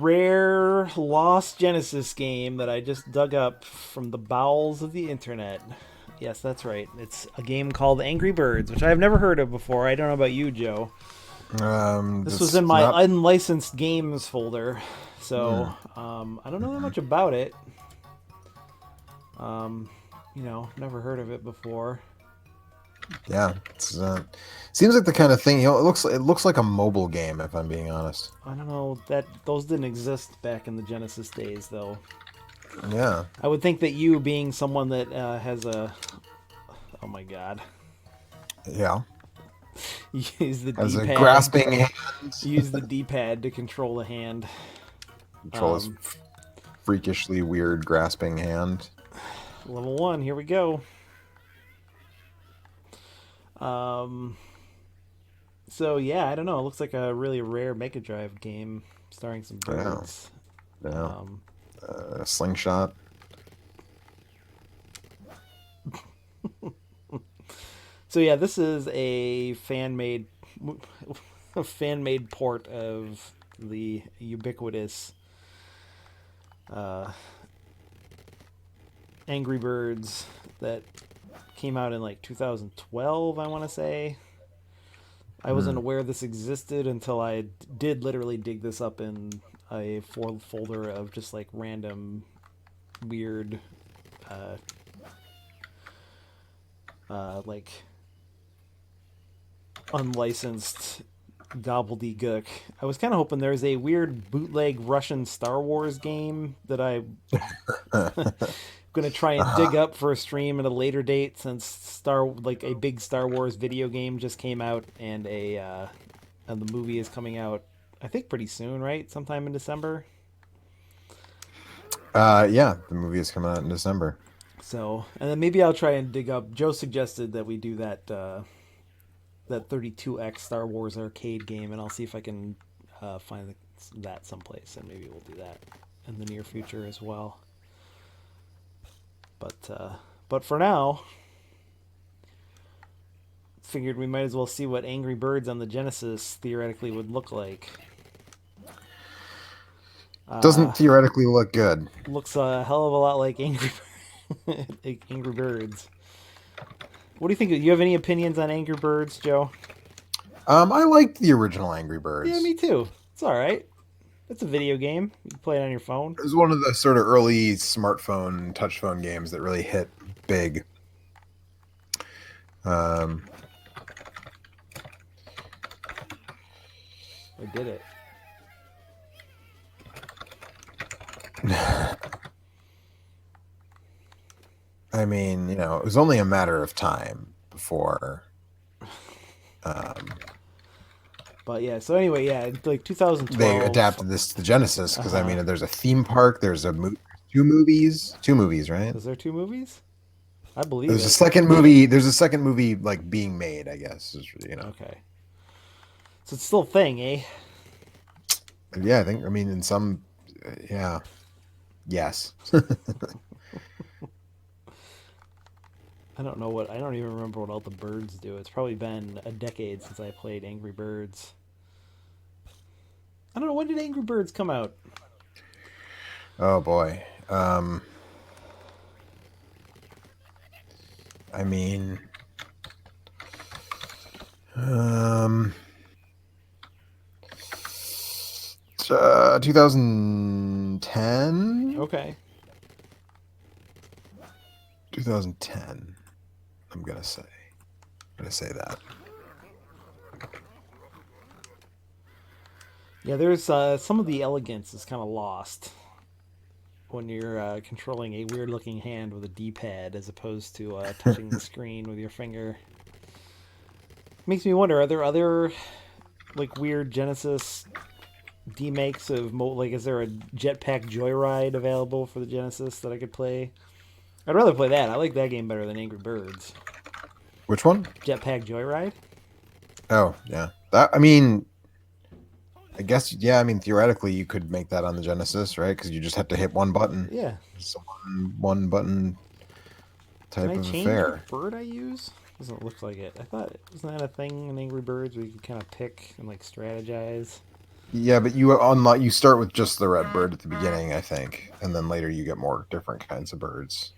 rare lost Genesis game that I just dug up from the bowels of the internet. Yes, that's right. It's a game called Angry Birds, which I've never heard of before. I don't know about you, Joe. This was in That's my not. unlicensed games folder, so Mm, I don't know that mhm. much about it. Um, never heard of it before. Yeah, seems like the kind of thing. It looks like a mobile game. If I'm being honest. I don't know that those didn't exist back in the Genesis days, though. Yeah, I would think that you, being someone that has a, oh my god, yeah. use the Has a D-pad, grasping hand. use the D-pad to control the hand. Control his Um, freakishly weird grasping hand. Level 1, here we go. Um, so yeah, I don't know. It looks like a really rare Mega Drive game starring some Yeah, birds. yeah. Um, Slingshot. so yeah, this is a fan-made, a fan-made port of the ubiquitous uh, Angry Birds that came out in like 2012, I want to say. I wasn't Hmm. aware this existed until I did literally dig this up in a folder of just like random weird uh, like unlicensed gobbledygook. I was kind of hoping there's a weird bootleg Russian Star Wars game that I'm gonna try and dig Uh-huh. up for a stream at a later date, since a big Star Wars video game just came out, and the movie is coming out. I think pretty soon, right? Sometime in December. Yeah, the movie is coming out in December. So, and then maybe I'll try and dig up. Joe suggested that we do that 32X Star Wars arcade game, and I'll see if I can find that someplace, and maybe we'll do that in the near future as well. But for now, figured we might as well see what Angry Birds on the Genesis theoretically would look like. Doesn't Uh, theoretically look good. Looks a hell of a lot like Angry Birds. What do you think? Do you have any opinions on Angry Birds, Joe? I liked the original Angry Yeah, Birds. me too. It's all right. It's a video game. You can play it on your phone. It was one of the sort of early smartphone, touch phone games that really hit big. Um, I did it. I mean, it was only a matter of time before. Um, But yeah, so anyway, yeah, it's like they 2012. adapted this to the Genesis Uh because I huh. mean, there's a theme park, there's two movies, right? Is there two movies? I believe There's a it. second movie. There's a second movie like being made, I guess. Okay. So it's still a thing, eh? Yeah, I think. I mean, in some, yeah, yes. I don't know what. I don't even remember what all the birds do. It's probably been a decade since I played Angry Birds. I don't know. When did Angry Birds come out? Oh boy. I mean, um, 2010, Okay. 2010. I'm gonna say that. Yeah, there's some of the elegance is kind of lost when you're controlling a weird looking hand with a D-pad as opposed to touching the screen with your finger. Makes me wonder: are there other like weird Genesis demakes of like? Is there a Jetpack Joyride available for the Genesis that I could play? I'd rather play that. I like that game better than Angry Birds. Which one? Jetpack Joyride. Oh, yeah. That I mean, I guess yeah. I mean, theoretically, you could make that on the Genesis, right? Because you just have to hit one button. Yeah. It's a one button Can type I of change which affair. bird I use? Doesn't look like it. I thought, wasn't that a thing in Angry Birds where you could kind of pick and like strategize? Yeah, but you unlock. You start with just the red bird at the beginning, I think, and then later you get more different kinds of birds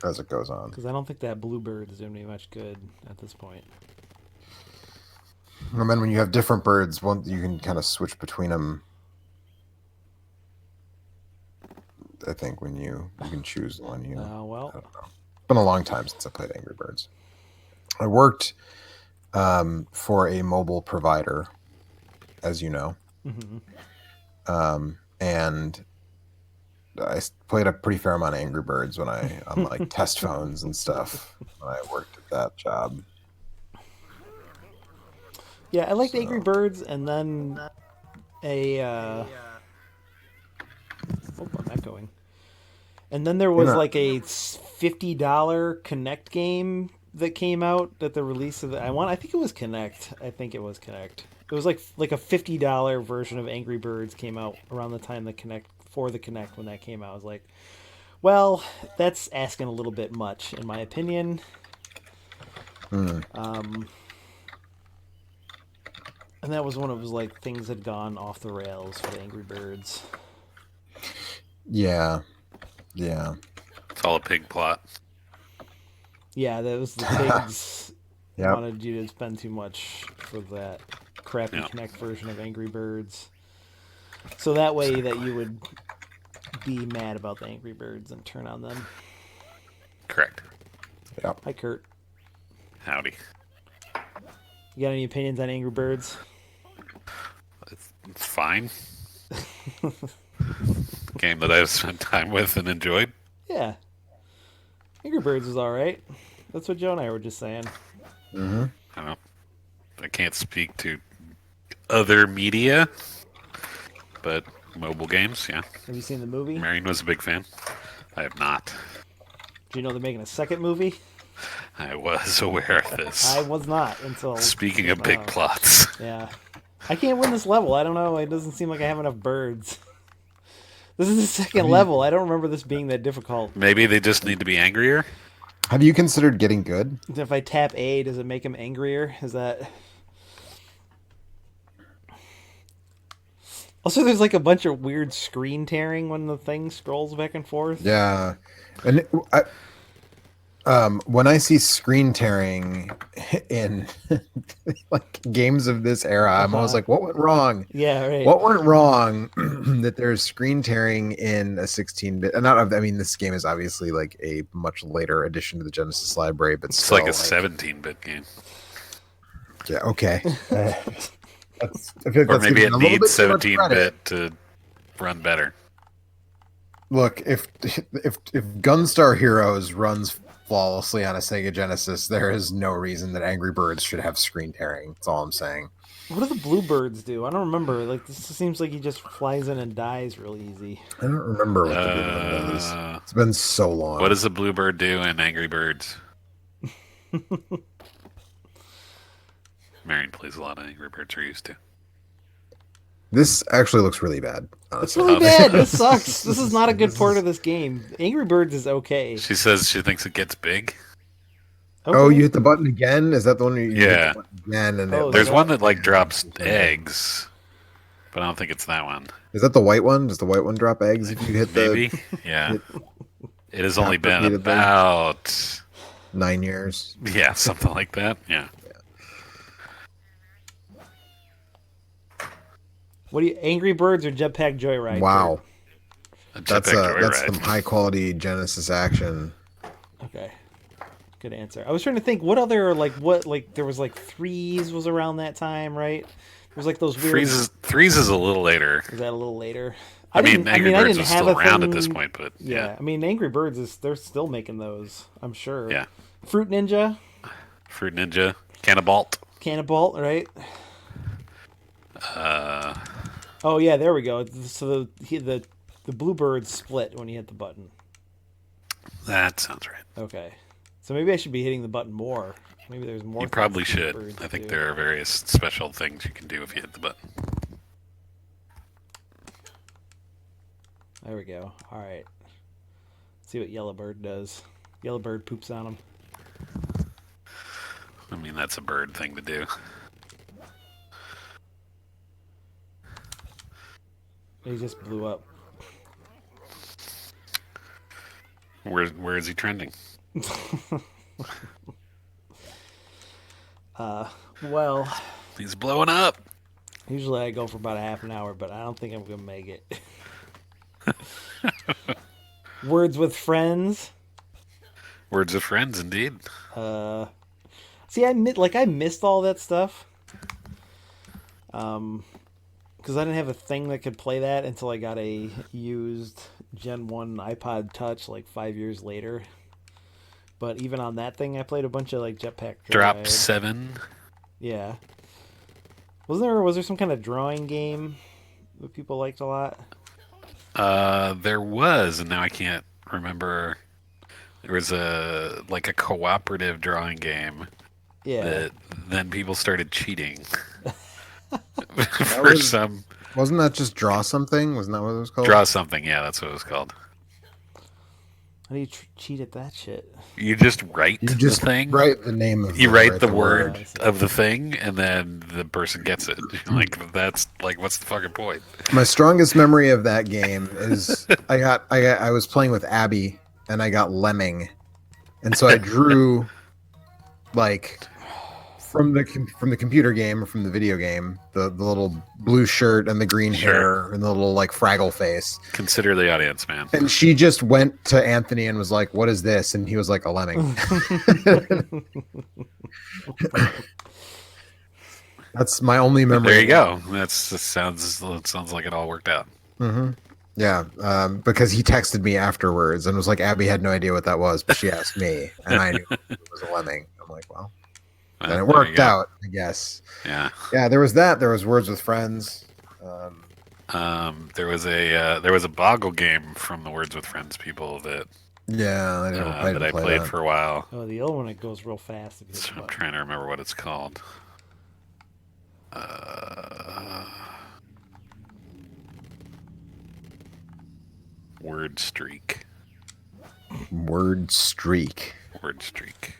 as it goes on. Because I don't think that blue bird is doing me much good at this point. And then when you have different birds, one you can kind of switch between them. I think when you can choose the one you. Well, I don't know. It's been a long time since I played Angry Birds. I worked for a mobile provider, as you know, and I played a pretty fair amount of Angry Birds when I on like test phones and stuff when I worked at that job. yeah, I liked Angry Birds, and then a oh, I'm echoing. And then there was like a $50 Connect game that came out at the release of the. I think it was Connect. I think it was Connect. It was like a $50 version of Angry Birds came out around the time the Connect when that came out. I was like, well, that's asking a little bit much in my opinion. And that was when it was like things had gone off the rails for the Angry Birds. Yeah. It's all a pig plot. Yeah, that was the pigs Yep. wanted you to spend too much for that crappy Connect version of Angry Birds. So that way that you would be mad about the Angry Birds and turn on them. Correct. Yep. Hi, Kurt. Howdy. You got any opinions on Angry Birds? It's fine. Game that I've spent time with and enjoyed. Yeah. Angry Birds was alright. That's what Joe and I were just saying. Mm-hmm. I can't speak to other media, but mobile games, yeah. Have you seen the movie? Marion was a big fan. I have not. Do you know they're making a second movie? I was aware of this. I was not until... Speaking of big plots. Yeah. I can't win this level. I don't know. It doesn't seem like I have enough birds. This is the second level. I don't remember this being that difficult. Maybe they just need to be angrier? Have you considered getting good? If I tap A, does it make him angrier? Is that... Also, there's like a bunch of weird screen tearing when the thing scrolls back and forth. Yeah. And when I see screen tearing in like games of this era, I'm always like, what went wrong? Yeah, right. What went wrong that there's screen tearing in a 16-bit? I mean, this game is obviously like a much later addition to the Genesis library, but It's still, like a 17-bit game. Yeah, okay. I feel like Or that's maybe it giving a little needs bit too much credit. 17-bit to run better. Look, if Gunstar Heroes runs flawlessly on a Sega Genesis, there is no reason that Angry Birds should have screen tearing. That's all I'm saying. What do the bluebirds do? I don't remember. Like, this seems like he just flies in and dies real easy. I don't remember what the Bluebird does. It's been so long. What does the Bluebird do in Angry Birds? Marion plays a lot of Angry Birds, or used to. This actually looks really bad. It's Honestly. really bad. This sucks. This is not a good part of this game. Angry Birds is okay. She says she thinks it gets big. Okay. Oh, you hit the button again? Is that the one you hit Yeah. the button again? And Oh, There's that- one that like drops eggs, but I don't think it's that one. Is that the white one? Does the white one drop eggs if you hit the Maybe. Yeah. hit It has only been repeatedly? about 9 years? something like that. Yeah. What do you, Angry Birds or Jetpack Joyride? Wow. A That's Jetpack that's Joyride. some high quality Genesis action. Okay. Good answer. I was trying to think what other there was like Threes was around that time, right? There was like those weird. Threes is a little later. Is that a little later? I mean, Angry I Birds didn't was have still a around at thing- this point, but Yeah, I mean, Angry Birds they're still making those. I'm sure. Yeah. Fruit Ninja, Fruit Ninja, Cannibalt. Cannibalt, right? Oh yeah, there we go. So the bluebirds split when you hit the button. That sounds right. Okay. So maybe I should be hitting the button more. Maybe there's more. You probably things should. birds I think do. there are various special things you can do if you hit the button. There we go. All right. Let's see what Yellowbird does. Yellowbird poops on him. I mean, that's a bird thing to do. He just blew up. Where is he trending? Well, He's blowing up. usually I go for about a half an hour, but I don't think I'm gonna make it. Words with friends. Words of friends, indeed. Uh, See, I missed all that stuff. Because I didn't have a thing that could play that until I got a used Gen 1 iPod Touch like 5 years later. But even on that thing, I played a bunch of like Jetpack Drop Joyride. 7. Yeah. Was there some kind of drawing game that people liked a lot? There was, and now I can't remember. There was a cooperative drawing game Yeah. that then people started cheating That for was, some wasn't that just draw something? Wasn't that what it was called? draw something. Yeah, that's what it was called. How do you cheat at that shit? You just write You just the thing. write the name of You write the word. word of the thing, and then the person gets it. Like that's like, what's the fucking point? My strongest memory of that game is I was playing with Abby and I got lemming, and so I drew like from the computer game or from the video game the little blue shirt and the green Sure. hair and the little like Fraggle face. Consider the audience, man. And she just went to Anthony and was like, "What is this?" And he was like, "A lemming." That's my only memory. There you go. It sounds like it all worked out. Mm-hmm. Yeah, because he texted me afterwards and was like, Abby had no idea what that was, but she asked me, and I knew it was a lemming. I'm like, well, then it There you worked go. out, I guess. Yeah. Yeah, there was that. There was Words with Friends. There was a Boggle game from the Words with Friends people that Yeah, I never played that I play played that. for a while. Oh, the other one, it goes real fast. If you hit So the I'm button. trying to remember what it's called. Word streak. Word Streak. Word streak.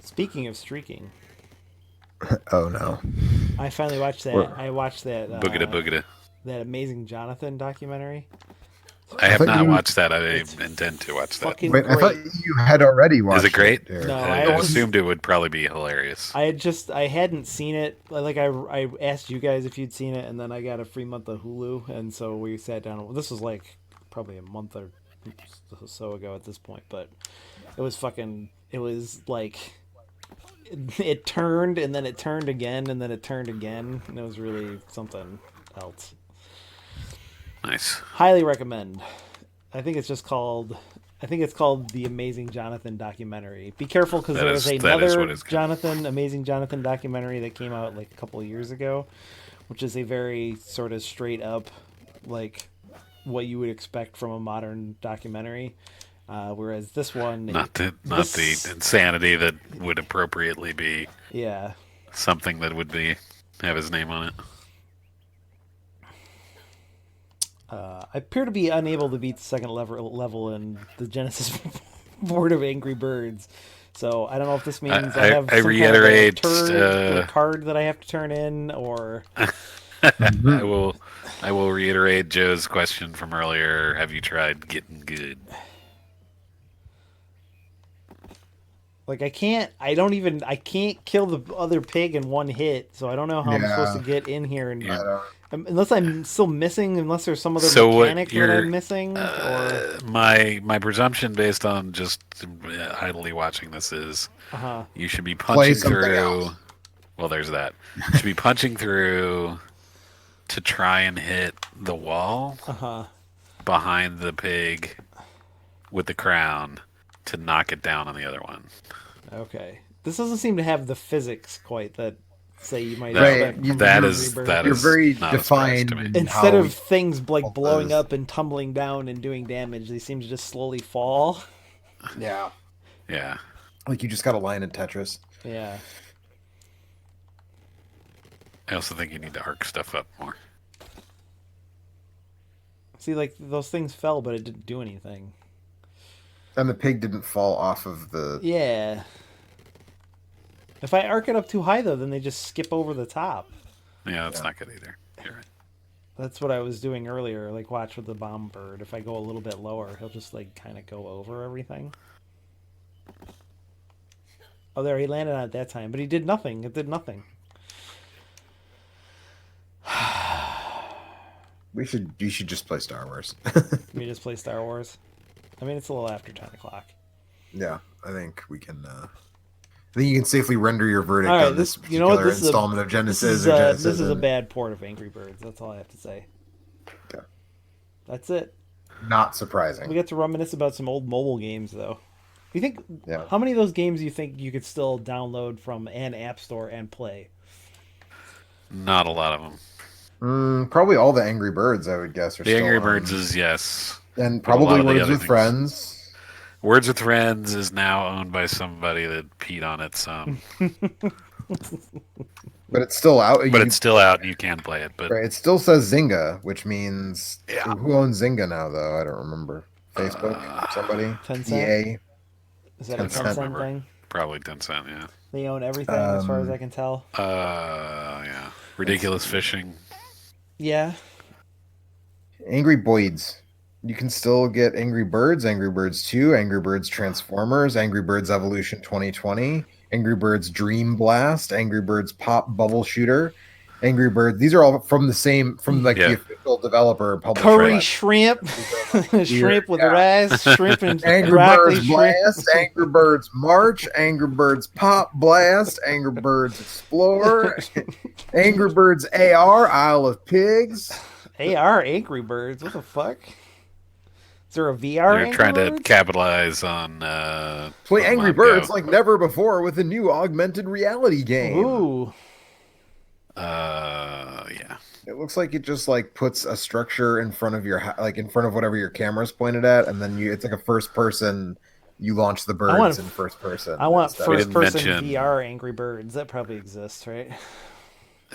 Speaking of streaking, Oh no. I finally watched that. Where- I watched that. Boogada boogada. That Amazing Jonathan documentary. I have thought not you- watched that. I It's intend to watch that. Fucking Wait, I thought great. you had already watched Is it great? Derek. No, I I was- assumed it would probably be hilarious. I hadn't seen it. Like I asked you guys if you'd seen it, and then I got a free month of Hulu, and so we sat down. This was like probably a month or so ago at this point, but it was fucking. It was like it turned, and then it turned again, and then it turned again, and it was really something else. Nice. Highly recommend. I think it's called the Amazing Jonathan documentary. Be careful because That there is- was that is another what it's called. Amazing Jonathan documentary that came out like a couple of years ago, which is a very sort of straight up, like what you would expect from a modern documentary. Whereas this one, Not the this- insanity that would appropriately be yeah, something that would have his name on it. I appear to be unable to beat the second level in the Genesis board of Angry Birds. So I don't know if this means I have I some reiterate, kind of a turd or card that I have to turn in, or I will reiterate Joe's question from earlier. Have you tried getting good? like I can't kill the other pig in one hit. So I don't know how I'm supposed to get in here and Yeah. unless I'm still missing, unless there's some other So what mechanic that you're- I'm missing, or My presumption, based on just idly watching this, is you should be Play punching something through. else. Well, there's that. You should be punching through to try and hit the wall behind the pig with the crown to knock it down on the other one. okay. This doesn't seem to have the physics quite that say you might Right, expect from That Angry is Birds. that You're is very not a surprise defined to me. in Instead how of things like all blowing does. up and tumbling down and doing damage, they seem to just slowly fall. Yeah, Yeah. like you just got a line in Tetris. Yeah. I also think you need to arc stuff up more. See, like those things fell, but it didn't do anything. And the pig didn't fall off of the. Yeah. If I arc it up too high, though, then they just skip over the top. Yeah, that's not good either. You're right. That's what I was doing earlier. Like, watch with the bomb bird. If I go a little bit lower, he'll just, like, kind of go over everything. Oh, there, he landed on it that time. But he did nothing. It did nothing. You should just play Star Wars. We just play Star Wars. I mean, it's a little after 10 o'clock. Yeah, I think we can. I think you can safely render your verdict All right, on this you know what? particular This installment of Genesis. This is a bad port of Angry Birds. That's all I have to say. Okay. That's it. Not surprising. We got to reminisce about some old mobile games, though. You think? Yeah. How many of those games do you think you could still download from an app store and play? Not a lot of them. Probably all the Angry Birds, I would guess. Are The still Angry on. Birds is yes. And But a lot probably of the Words other with things. Friends. Words with Friends is now owned by somebody that peed on it some. But it's still out. But it's still out and you can play it. But Right, it still says Zynga, which means Yeah. who owns Zynga now, though? I don't remember. Facebook? Somebody? Tencent? EA? Is that a Tencent. Tencent thing? probably 10 cent, yeah. They own everything, as far as I can tell. Yeah. Ridiculous Fishing. Yeah. Angry Boyds. You can still get Angry Birds, Angry Birds 2, Angry Birds Transformers, Angry Birds Evolution 2020, Angry Birds Dream Blast, Angry Birds Pop Bubble Shooter, Angry Birds. These are all from the Yeah. official developer publisher. Curry Right. shrimp. Shrimp with Yeah. rice, shrimp and Angry broccoli Birds shrimp. Blast, Angry Birds March, Angry Birds Pop Blast, Angry Birds Explore, Angry Birds AR, Isle of Pigs. AR Angry Birds. What the fuck? Is there a VR They're Angry trying Birds? to capitalize on Play Angry Pokemon Birds Go. like never before with a new augmented reality game. Ooh. Yeah. It looks like it just like puts a structure in front of in front of whatever your camera's pointed at, and then it's like a first person. You launch the birds want- in first person. I want instead. first person mention- VR Angry Birds. That probably exists, right?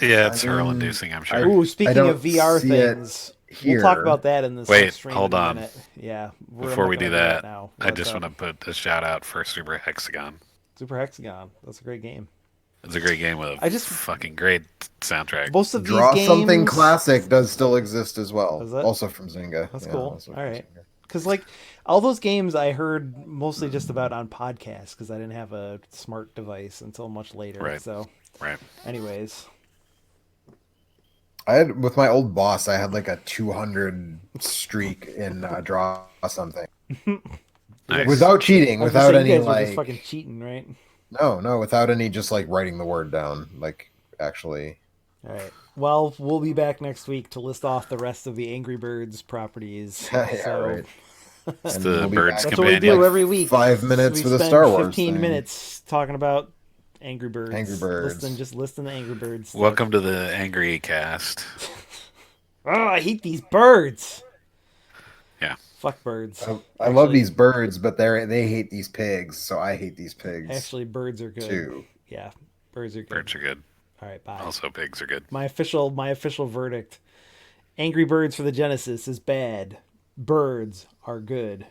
Yeah, it's I mean, hurl inducing, I'm sure. Ooh, speaking don't of VR see it things, here. we'll talk about that in this Wait, next stream hold in a on. minute. Yeah. Before we do that, now. I just want to put a shout out for Super Hexagon. Super Hexagon. That's a great game. It's a great game with a I just- fucking great soundtrack. Most of these Draw games, Something Classic does still exist as well. Does it? Also from Zynga. That's Yeah, cool. also All from right. Zynga. because like all those games I heard mostly just about on podcasts because I didn't have a smart device until much later. Right. So, Right. anyways, I had with my old boss. I had like a 200 streak in Draw Something Nice. without cheating, I was gonna without say, any you guys were like just fucking cheating, right? no, without any just like writing the word down, like actually. All right. Well, we'll be back next week to list off the rest of the Angry Birds properties. Yeah, so right. It's And the we'll be Birds back. that's what we Companion. do every week. 5 minutes We for the spend Star Wars 15 thing. minutes talking about Angry Birds. Angry Birds. Just listing the Angry Birds. stuff. Welcome to the Angry Cast. Oh, I hate these birds. Yeah. Fuck birds. I love these birds, but they hate these pigs, so I hate these pigs Actually, birds are good. too. Yeah, birds are good. Birds are good. All right, bye. Also, pigs are good. My official verdict: Angry Birds for the Genesis is bad. Birds are good.